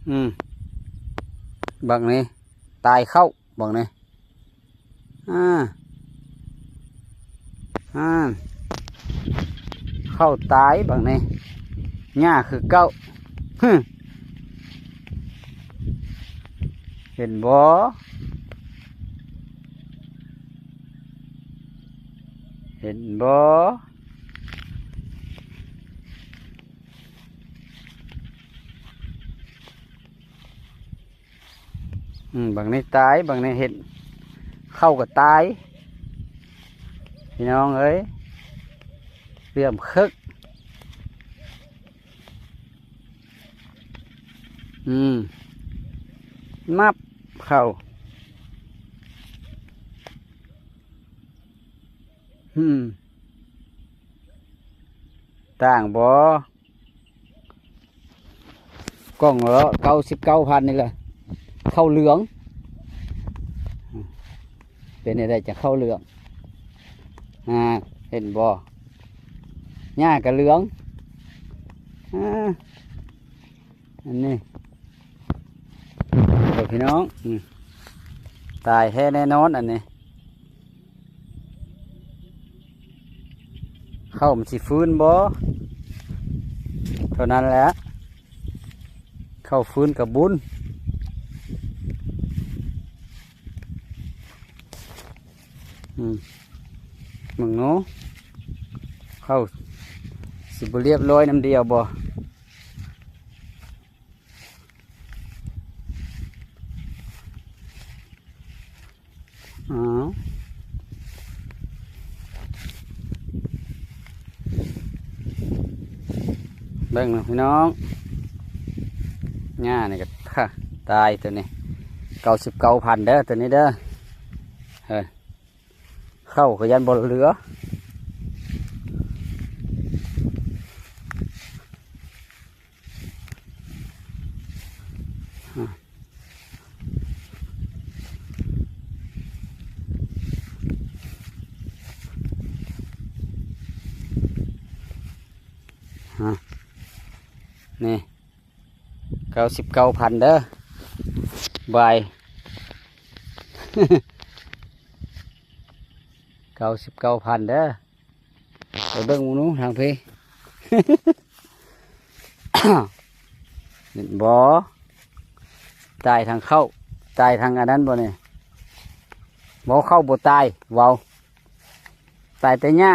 บังนี้ตายเข้าบังนี้เข้าตายบังนี้หญ้าคือเก้าเห็นบ่เห็นบ่บางในตายบางในเห็นเข้ากับตายพี่น้องเอ้ยเรื่องคึกนับเข้าต่างบ่กล้องแล้ว99,000นี่แหละเข้าเหลืองเป็นอะไรจะเข้าเหลืองเห็นบ่หญ้ากับเหลืองอันนี้เดี๋ยวพี่น้องตายแท้แน่นอนอันนี้เข้ามันสิฟื้นบ่เท่านั้นแหละเข้าฟื้นกับบุญมึงเนาะเข้าสิบเรียบร้อยน้ำเดียวบ่เบิ่งนะพี่น้องหญ้านี่ก็ตายตัวนี้99,000เด้อตัวนี้เด้อเข้าก็ยันบนเรือนี่99,000เด้อใบ99,000เด้อไปเบิ่งหมูนู้ทางพี่ เห็นบ่ตายทางเข้าตายทางอันนั้นบ่เนี่ยบ่เข้าบ่ตายเว้าตายแต่หญ้า